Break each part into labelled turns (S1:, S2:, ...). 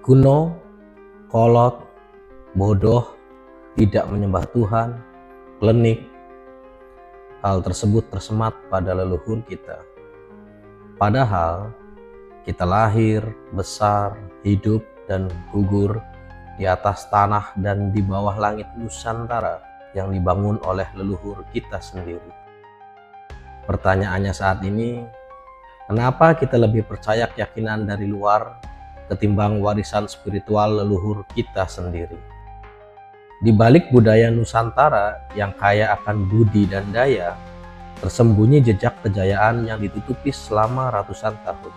S1: Kuno, kolot, bodoh, tidak menyembah Tuhan, klenik. Hal tersebut tersemat pada leluhur kita. Padahal kita lahir, besar, hidup, dan gugur di atas tanah dan di bawah langit Nusantara yang dibangun oleh leluhur kita sendiri. Pertanyaannya saat ini, kenapa kita lebih percaya keyakinan dari luar ketimbang warisan spiritual leluhur kita sendiri? Di balik budaya Nusantara yang kaya akan budi dan daya, tersembunyi jejak kejayaan yang ditutupi selama ratusan tahun.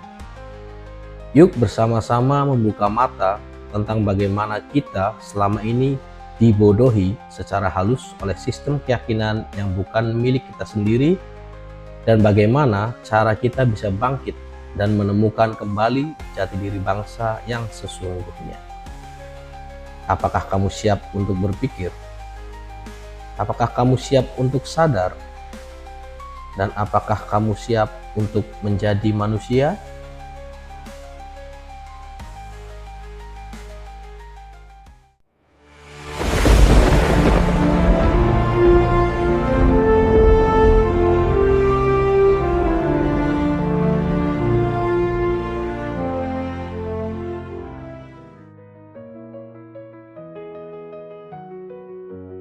S1: Yuk bersama-sama membuka mata tentang bagaimana kita selama ini dibodohi secara halus oleh sistem keyakinan yang bukan milik kita sendiri, dan bagaimana cara kita bisa bangkit dan menemukan kembali jati diri bangsa yang sesungguhnya. Apakah kamu siap untuk berpikir? Apakah kamu siap untuk sadar? Dan apakah kamu siap untuk menjadi manusia?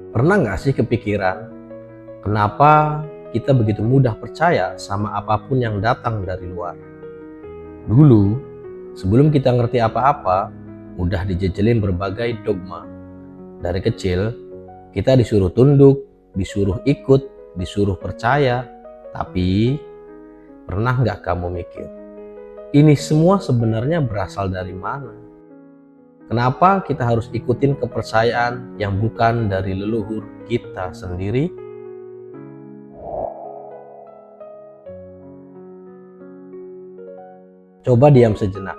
S1: Pernah nggak sih kepikiran kenapa kita begitu mudah percaya sama apapun yang datang dari luar? Dulu, sebelum kita ngerti apa-apa, udah dijejelin berbagai dogma. Dari kecil, kita disuruh tunduk, disuruh ikut, disuruh percaya. Tapi, pernah nggak kamu mikir, ini semua sebenarnya berasal dari mana? Kenapa kita harus ikutin kepercayaan yang bukan dari leluhur kita sendiri? Coba diam sejenak,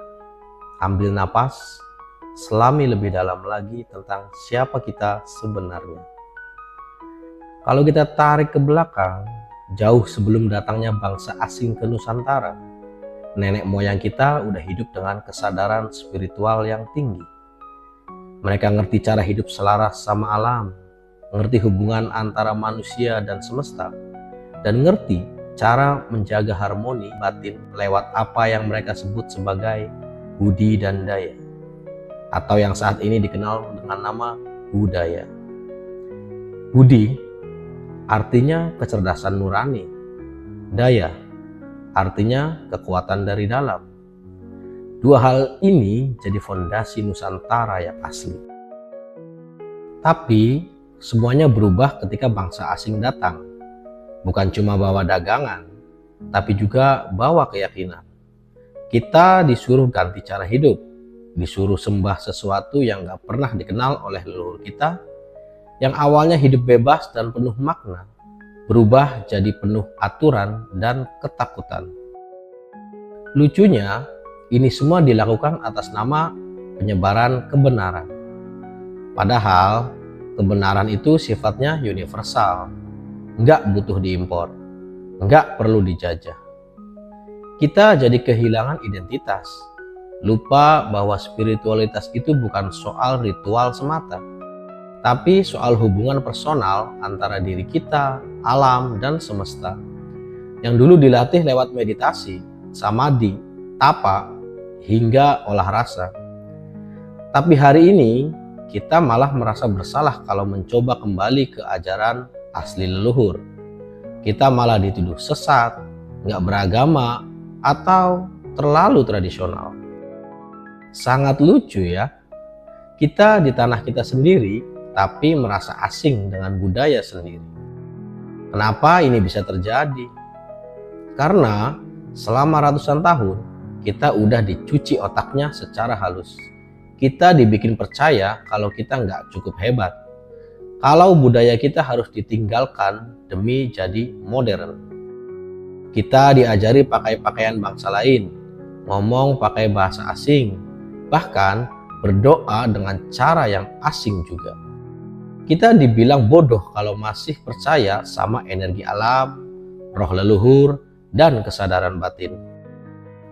S1: ambil napas, selami lebih dalam lagi tentang siapa kita sebenarnya. Kalau kita tarik ke belakang, jauh sebelum datangnya bangsa asing ke Nusantara, nenek moyang kita udah hidup dengan kesadaran spiritual yang tinggi. Mereka ngerti cara hidup selaras sama alam, ngerti hubungan antara manusia dan semesta, dan ngerti cara menjaga harmoni batin lewat apa yang mereka sebut sebagai budi dan daya, atau yang saat ini dikenal dengan nama budaya. Budi artinya kecerdasan nurani, daya artinya kekuatan dari dalam. Dua hal ini jadi fondasi Nusantara yang asli. Tapi semuanya berubah ketika bangsa asing datang. Bukan cuma bawa dagangan, tapi juga bawa keyakinan. Kita disuruh ganti cara hidup, disuruh sembah sesuatu yang gak pernah dikenal oleh leluhur kita, yang awalnya hidup bebas dan penuh makna, berubah jadi penuh aturan dan ketakutan. Lucunya, ini semua dilakukan atas nama penyebaran kebenaran. Padahal kebenaran itu sifatnya universal, nggak butuh diimpor, nggak perlu dijajah. Kita jadi kehilangan identitas, lupa bahwa spiritualitas itu bukan soal ritual semata, tapi soal hubungan personal antara diri kita, alam, dan semesta, yang dulu dilatih lewat meditasi, samadhi, tapa, hingga olah rasa. Tapi hari ini kita malah merasa bersalah kalau mencoba kembali ke ajaran asli leluhur. Kita malah dituduh sesat, nggak beragama, atau terlalu tradisional. Sangat lucu ya, kita di tanah kita sendiri tapi merasa asing dengan budaya sendiri. Kenapa ini bisa terjadi? Karena selama ratusan tahun kita udah dicuci otaknya secara halus. Kita dibikin percaya kalau kita nggak cukup hebat, kalau budaya kita harus ditinggalkan demi jadi modern. Kita diajari pakai pakaian bangsa lain, ngomong pakai bahasa asing, bahkan berdoa dengan cara yang asing juga. Kita dibilang bodoh kalau masih percaya sama energi alam, roh leluhur, dan kesadaran batin.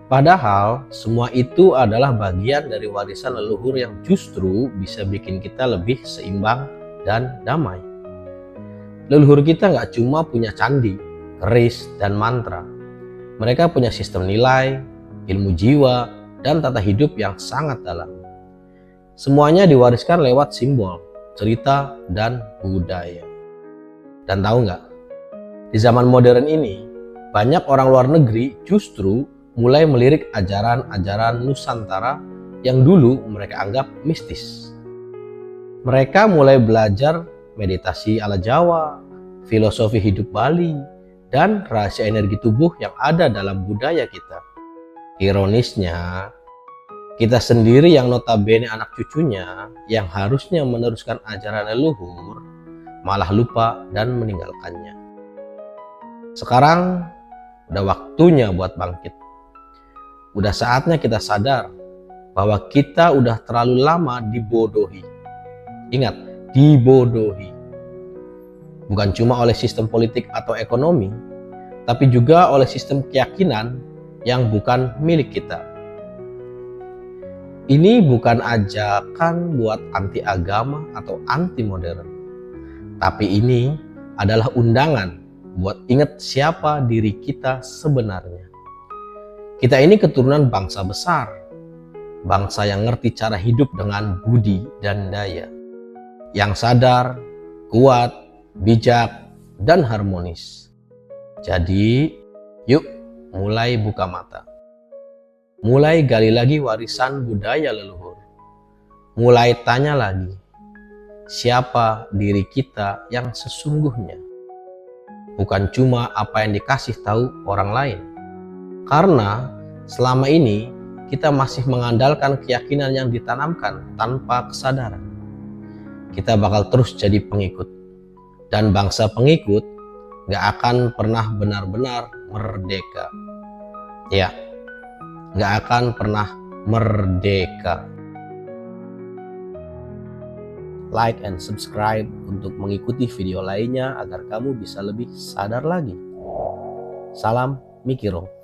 S1: Padahal semua itu adalah bagian dari warisan leluhur yang justru bisa bikin kita lebih seimbang dan damai. Leluhur kita nggak cuma punya candi, keris, dan mantra. Mereka punya sistem nilai, ilmu jiwa, dan tata hidup yang sangat dalam. Semuanya diwariskan lewat simbol, cerita, dan budaya. Dan tahu nggak, di zaman modern ini, banyak orang luar negeri justru mulai melirik ajaran-ajaran Nusantara yang dulu mereka anggap mistis. Mereka mulai belajar meditasi ala Jawa, filosofi hidup Bali, dan rahasia energi tubuh yang ada dalam budaya kita. Ironisnya, kita sendiri yang notabene anak cucunya, yang harusnya meneruskan ajaran leluhur, malah lupa dan meninggalkannya. Sekarang udah waktunya buat bangkit. Udah saatnya kita sadar bahwa kita udah terlalu lama dibodohi. Ingat, dibodohi. Bukan cuma oleh sistem politik atau ekonomi, tapi juga oleh sistem keyakinan yang bukan milik kita. Ini bukan ajakan buat anti agama atau anti modern, tapi ini adalah undangan buat ingat siapa diri kita sebenarnya. Kita ini keturunan bangsa besar, bangsa yang ngerti cara hidup dengan budi dan daya, yang sadar, kuat, bijak, dan harmonis. Jadi, yuk mulai buka mata. Mulai gali lagi warisan budaya leluhur. Mulai tanya lagi, siapa diri kita yang sesungguhnya? Bukan cuma apa yang dikasih tahu orang lain. Karena selama ini kita masih mengandalkan keyakinan yang ditanamkan tanpa kesadaran. Kita bakal terus jadi pengikut. Dan bangsa pengikut gak akan pernah benar-benar merdeka. Ya, gak akan pernah merdeka. Like and subscribe untuk mengikuti video lainnya agar kamu bisa lebih sadar lagi. Salam Mikiro.